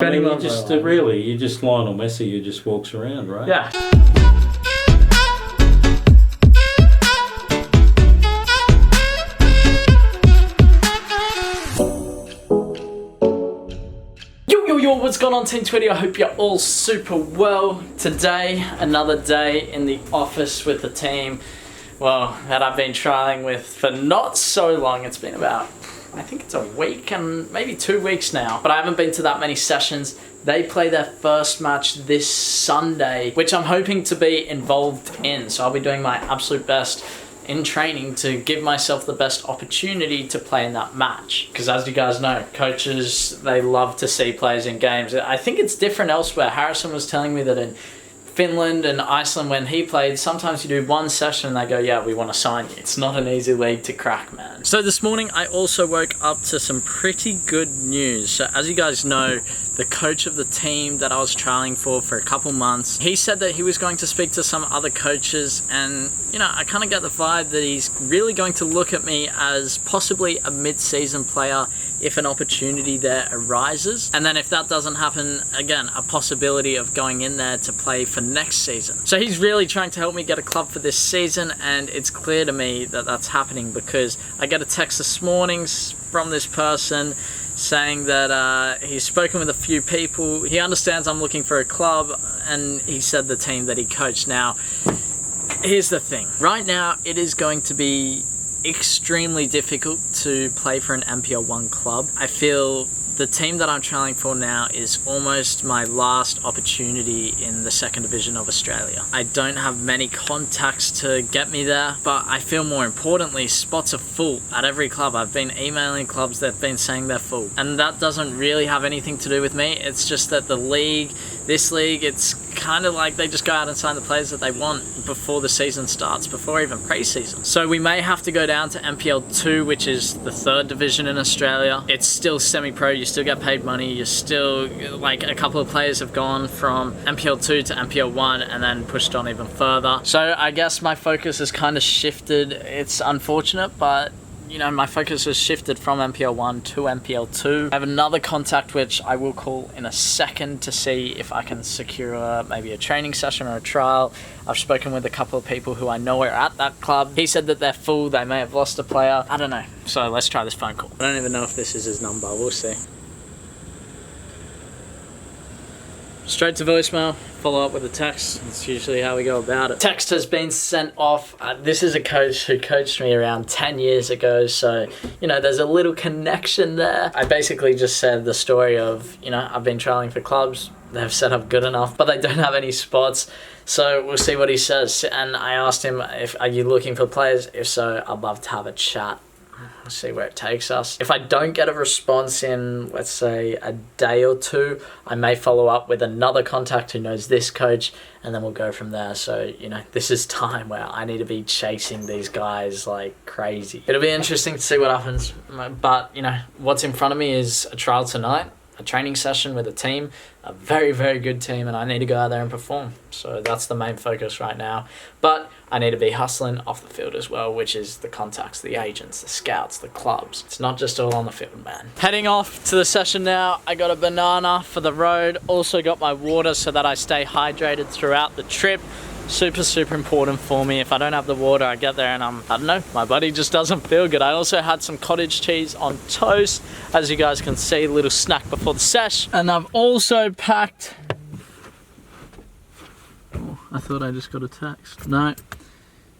I mean, you just Lionel Messi who just walks around, right? Yeah. Yo, what's going on Team 20? I hope you're all super well. Today, another day in the office with the team, well, that I've been trialing with for not so long. It's been about, I think it's a week and maybe 2 weeks now, but I haven't been to that many sessions. They play their first match this Sunday, which I'm hoping to be involved in. So I'll be doing my absolute best in training to give myself the best opportunity to play in that match. Because as you guys know, coaches, they love to see players in games. I think it's different elsewhere. Harrison was telling me that in Finland and Iceland, when he played, sometimes you do one session and they go, yeah, we want to sign you. It's not an easy league to crack, man. So this morning, I also woke up to some pretty good news. So as you guys know, the coach of the team that I was trialing for a couple months, he said that he was going to speak to some other coaches, and you know, I kind of get the vibe that he's really going to look at me as possibly a mid-season player if an opportunity there arises. And then if that doesn't happen, again, a possibility of going in there to play for next season. So he's really trying to help me get a club for this season, and it's clear to me that that's happening because I get a text this morning from this person saying that he's spoken with a few people. He understands I'm looking for a club, and he said the team that he coached. Now, here's the thing. Right now, it is going to be extremely difficult to play for an MPL1 club. I feel the team that I'm trialing for now is almost my last opportunity in the second division of Australia. I don't have many contacts to get me there, but I feel more importantly, spots are full at every club. I've been emailing clubs that have been saying they're full, and that doesn't really have anything to do with me. It's just that the league, this league, it's kind of like they just go out and sign the players that they want before the season starts, before even pre-season. So we may have to go down to MPL2, which is the third division in Australia. It's still semi-pro, you still get paid money, you're still, like, a couple of players have gone from MPL2 to MPL1 and then pushed on even further. So I guess my focus has kind of shifted. It's unfortunate, but you know, my focus has shifted from MPL1 to MPL2. I have another contact which I will call in a second to see if I can secure maybe a training session or a trial. I've spoken with a couple of people who I know are at that club. He said that they're full, they may have lost a player. I don't know. So let's try this phone call. I don't even know if this is his number, we'll see. Straight to voicemail, follow up with a text. That's usually how we go about it. Text has been sent off. This is a coach who coached me around 10 years ago, so, you know, there's a little connection there. I basically just said the story of, you know, I've been trialing for clubs. They've said I'm good enough, but they don't have any spots. So we'll see what he says. And I asked him, are you looking for players? If so, I'd love to have a chat. We'll see where it takes us. If I don't get a response in, let's say, a day or two, I may follow up with another contact who knows this coach, and then we'll go from there. So, you know, this is time where I need to be chasing these guys like crazy. It'll be interesting to see what happens, but, you know, what's in front of me is a trial tonight, a training session with a team, a very, very good team, and I need to go out there and perform. So that's the main focus right now. But I need to be hustling off the field as well, which is the contacts, the agents, the scouts, the clubs. It's not just all on the field, man. Heading off to the session now. I got a banana for the road. Also got my water so that I stay hydrated throughout the trip. Super, super important for me. If I don't have the water, I get there and I don't know, my body just doesn't feel good. I also had some cottage cheese on toast. As you guys can see, a little snack before the sesh. And I've also packed... Oh, I thought I just got a text. No, it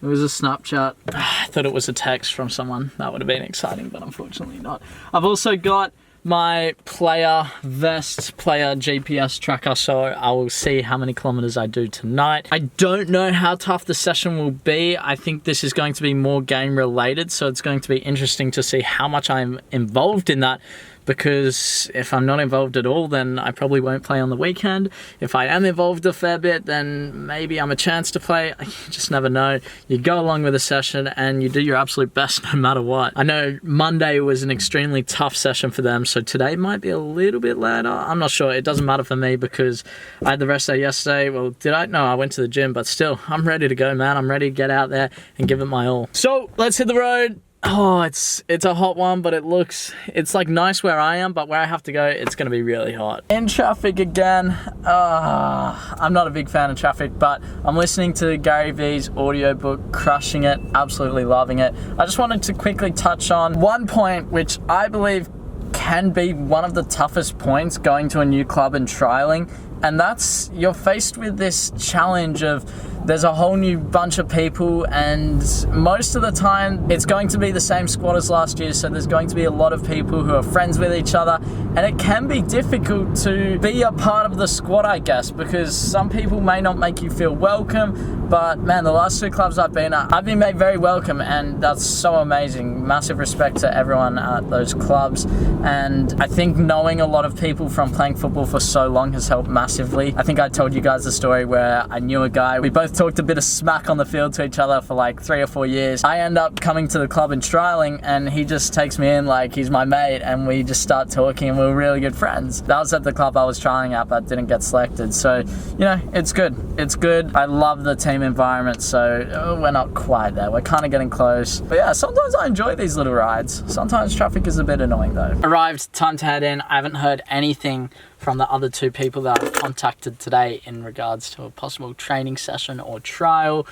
was a Snapchat. I thought it was a text from someone. That would have been exciting, but unfortunately not. I've also got my player vest, player GPS tracker, so I will see how many kilometers I do tonight. I don't know how tough the session will be. I think this is going to be more game related, so it's going to be interesting to see how much I'm involved in that, because if I'm not involved at all, then I probably won't play on the weekend. If I am involved a fair bit, then maybe I'm a chance to play. You just never know. You go along with a session and you do your absolute best no matter what. I know Monday was an extremely tough session for them, so today might be a little bit later. I'm not sure. It doesn't matter for me because I had the rest day yesterday. Well, did I? No, I went to the gym, but still, I'm ready to go, man. I'm ready to get out there and give it my all. So let's hit the road. Oh, it's a hot one, but it's like nice where I am, but where I have to go, it's gonna be really hot. In traffic again. I'm not a big fan of traffic, but I'm listening to Gary Vee's audiobook, crushing it, absolutely loving it. I just wanted to quickly touch on one point, which I believe can be one of the toughest points going to a new club and trialing, and that's you're faced with this challenge of there's a whole new bunch of people, and most of the time it's going to be the same squad as last year, so there's going to be a lot of people who are friends with each other, and it can be difficult to be a part of the squad, I guess, because some people may not make you feel welcome, but man, the last 2 clubs I've been at, I've been made very welcome, and that's so amazing. Massive respect to everyone at those clubs, and I think knowing a lot of people from playing football for so long has helped massively. I think I told you guys the story where I knew a guy, we both talked a bit of smack on the field to each other for like 3 or 4 years. I end up coming to the club and trialing, and he just takes me in like he's my mate, and we just start talking, and we were really good friends. That was at the club I was trialing at, but didn't get selected. So, you know, it's good. It's good. I love the team environment, so we're not quite there. We're kind of getting close. But yeah, sometimes I enjoy these little rides. Sometimes traffic is a bit annoying though. Arrived, time to head in. I haven't heard anything from the other 2 people that I've contacted today in regards to a possible training session or trial.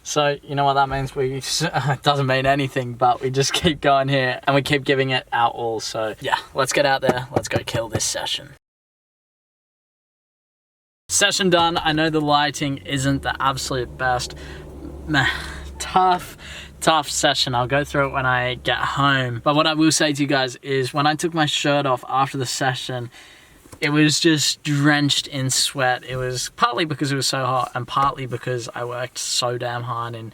So you know what that means? It doesn't mean anything, but we just keep going here and we keep giving it our all. So yeah, let's get out there. Let's go kill this session. Session done. I know the lighting isn't the absolute best. Tough session. I'll go through it when I get home. But what I will say to you guys is when I took my shirt off after the session, it was just drenched in sweat. It was partly because it was so hot and partly because I worked so damn hard, and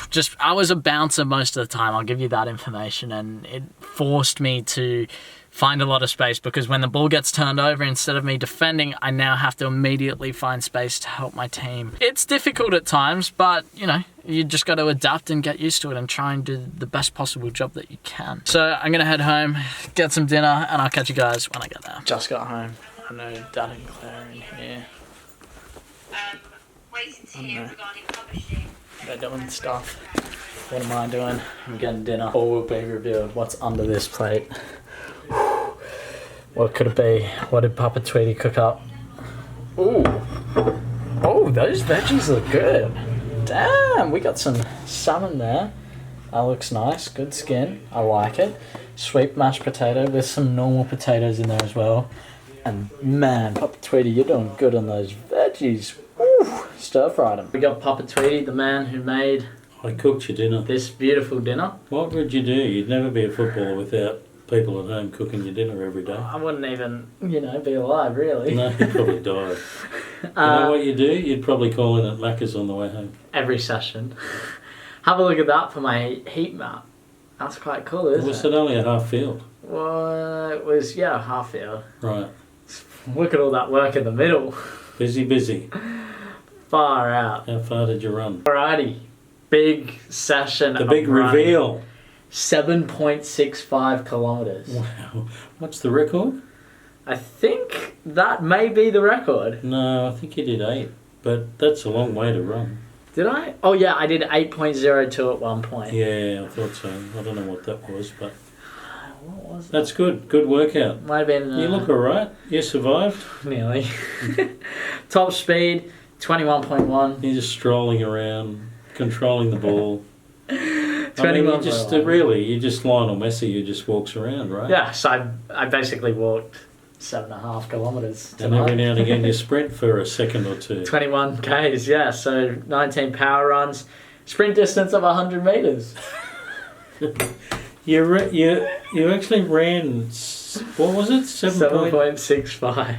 just I was a bouncer most of the time. I'll give you that information, and it forced me to find a lot of space because when the ball gets turned over, instead of me defending, I now have to immediately find space to help my team. It's difficult at times, but you know, you just got to adapt and get used to it and try and do the best possible job that you can. So I'm gonna head home, get some dinner, and I'll catch you guys when I get there. Just got home. I know Dad and Claire are in here. Waiting to hear regarding publishing. They're doing stuff. What am I doing? I'm getting dinner. All will be revealed. What's under this plate? What could it be? What did Papa Tweety cook up? Ooh. Oh, those veggies look good. Damn, we got some salmon there. That looks nice. Good skin. I like it. Sweet mashed potato with some normal potatoes in there as well. And man, Papa Tweety, you're doing good on those veggies. Ooh, stir-fried them. We got Papa Tweety, the man who made... I cooked your dinner. This beautiful dinner. What would you do? You'd never be a footballer without people at home cooking your dinner every day. I wouldn't even, you know, be alive, really. No, you'd probably die. You know what you do? You'd probably call in at Macca's on the way home. Every session. Have a look at that for my heat map. That's quite cool, isn't it? Was it only a half field? Well, it was, yeah, half field. Right. Look at all that work in the middle. Busy. Far out. How far did you run? Alrighty. Big session. The big reveal. 7.65 kilometers. Wow. What's the record? I think that may be the record. No, I think you did 8, but that's a long way to run. Did I? Oh yeah, I did 8.02 at one point. Yeah, I thought so. I don't know what that was, but what was it? that's good. Good workout. Might have been. You look alright. You survived. Nearly. Top speed 21.1. You're just strolling around, controlling the ball. 21. You just Lionel Messi who just walks around, right? Yeah, so I basically walked 7.5 kilometres tonight. And every now and again you sprint for a second or two. 21 Ks, yeah, so 19 power runs. Sprint distance of 100 metres. You actually ran, what was it? 7.65.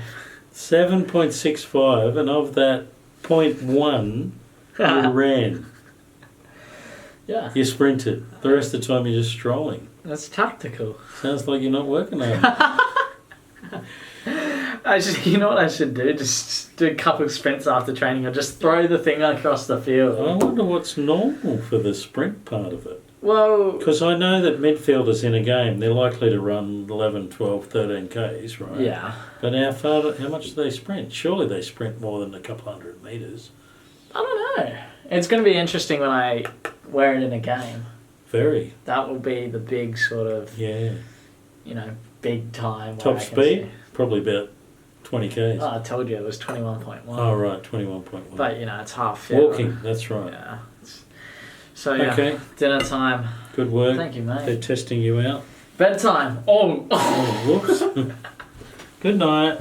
7.65, and of that 0.1 you ran. Yeah. You sprinted. The rest of the time you're just strolling. That's tactical. Sounds like you're not working hard. You know what I should do? Just do a couple of sprints after training or just throw the thing across the field. I wonder what's normal for the sprint part of it. Well... Because I know that midfielders in a game, they're likely to run 11, 12, 13 Ks, right? Yeah. But how much do they sprint? Surely they sprint more than a couple hundred metres. I don't know. It's going to be interesting when I wear it in a game. Very. That will be the big sort of, Yeah. big time. Top speed? Probably about 20 k's. Oh, I told you it was 21.1. Oh, right, 21.1. But, it's half fit. Walking, that's right. Yeah. So, yeah, Okay. dinner time. Good work. Thank you, mate. They're testing you out. Bedtime. Oh. Oh, whoops. Good night.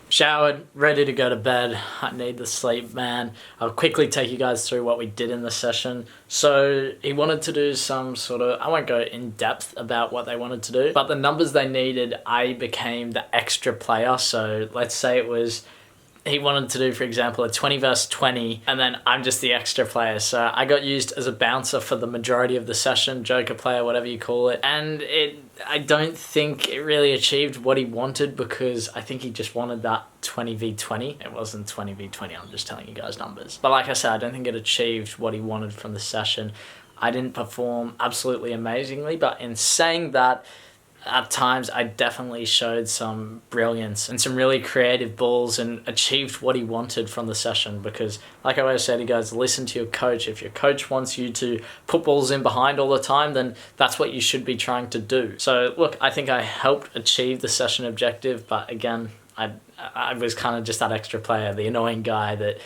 Showered, ready to go to bed. I need the sleep, man. I'll quickly take you guys through what we did in the session. So he wanted to do some sort of, I won't go in depth about what they wanted to do, but the numbers they needed, I became the extra player. So let's say it was, he wanted to do, for example, a 20 versus 20, and then I'm just the extra player. So I got used as a bouncer for the majority of the session, joker player, whatever you call it. And I don't think it really achieved what he wanted, because I think he just wanted that 20v20. It wasn't 20v20, I'm just telling you guys numbers. But like I said, I don't think it achieved what he wanted from the session. I didn't perform absolutely amazingly, but in saying that, at times I definitely showed some brilliance and some really creative balls and achieved what he wanted from the session, because like I always say to you guys, listen to your coach. If your coach wants you to put balls in behind all the time, then that's what you should be trying to do. So look, I think I helped achieve the session objective, but again, I was kind of just that extra player, the annoying guy that,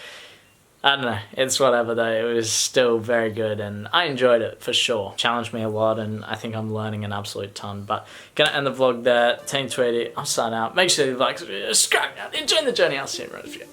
I don't know, it's whatever though. It was still very good and I enjoyed it for sure. Challenged me a lot and I think I'm learning an absolute ton. But gonna end the vlog there. Team Tweety, I'm signing out. Make sure you like, subscribe, enjoy the journey. I'll see you in the next video.